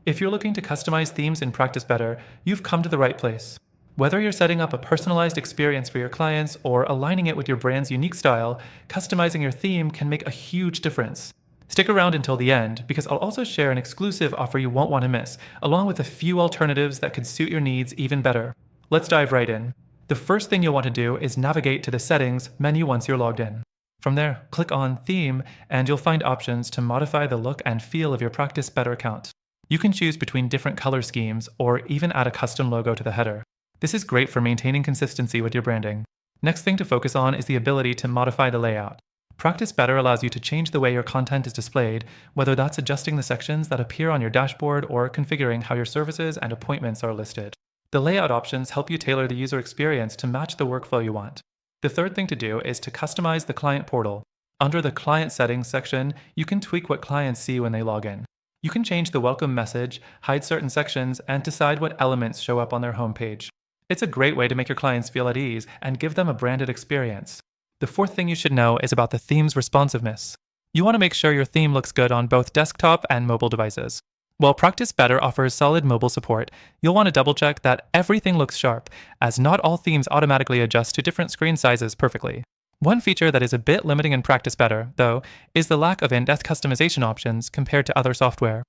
If you're looking to customize themes in Practice Better, you've come to the right place. Whether you're setting up a personalized experience for your clients or aligning it with your brand's unique style, customizing your theme can make a huge difference. Stick around until the end because I'll also share an exclusive offer you won't want to miss, along with a few alternatives that could suit your needs even better. Let's dive right in. The first thing you'll want to do is navigate to the Settings menu once you're logged in. From there, click on Theme, and you'll find options to modify the look and feel of your Practice Better account. You can choose between different color schemes or even add a custom logo to the header. This is great for maintaining consistency with your branding. Next thing to focus on is the ability to modify the layout. Practice Better allows you to change the way your content is displayed, whether that's adjusting the sections that appear on your dashboard or configuring how your services and appointments are listed. The layout options help you tailor the user experience to match the workflow you want. The third thing to do is to customize the client portal. Under the Client Settings section, you can tweak what clients see when they log in. You can change the welcome message, hide certain sections, and decide what elements show up on their homepage. It's a great way to make your clients feel at ease and give them a branded experience. The fourth thing you should know is about the theme's responsiveness. You want to make sure your theme looks good on both desktop and mobile devices. While Practice Better offers solid mobile support, you'll want to double-check that everything looks sharp, as not all themes automatically adjust to different screen sizes perfectly. One feature that is a bit limiting in Practice Better, though, is the lack of in-depth customization options compared to other software.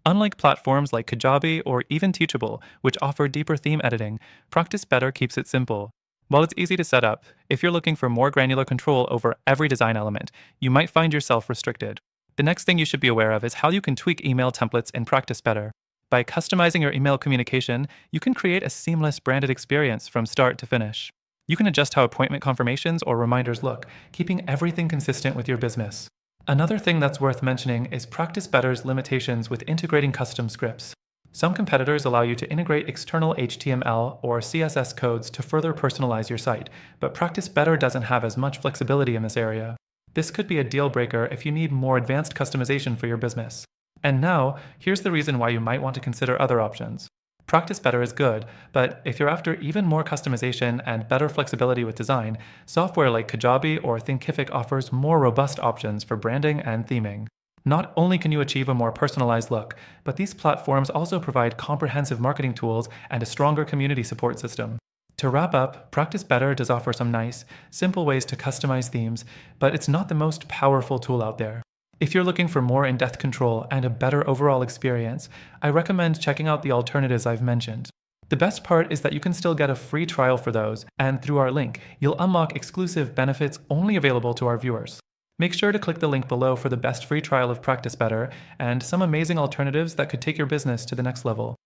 Unlike platforms like Kajabi or even Teachable, which offer deeper theme editing, Practice Better keeps it simple. While it's easy to set up, if you're looking for more granular control over every design element, you might find yourself restricted. The next thing you should be aware of is how you can tweak email templates in Practice Better. By customizing your email communication, you can create a seamless branded experience from start to finish. You can adjust how appointment confirmations or reminders look, keeping everything consistent with your business. Another thing that's worth mentioning is Practice Better's limitations with integrating custom scripts. Some competitors allow you to integrate external HTML or CSS codes to further personalize your site, but Practice Better doesn't have as much flexibility in this area. This could be a deal breaker if you need more advanced customization for your business. And now, here's the reason why you might want to consider other options. Practice Better is good, but if you're after even more customization and better flexibility with design, software like Kajabi or Thinkific offers more robust options for branding and theming. Not only can you achieve a more personalized look, but these platforms also provide comprehensive marketing tools and a stronger community support system. To wrap up, Practice Better does offer some nice, simple ways to customize themes, but it's not the most powerful tool out there. If you're looking for more in-depth control and a better overall experience, I recommend checking out the alternatives I've mentioned. The best part is that you can still get a free trial for those, and through our link, you'll unlock exclusive benefits only available to our viewers. Make sure to click the link below for the best free trial of Practice Better and some amazing alternatives that could take your business to the next level.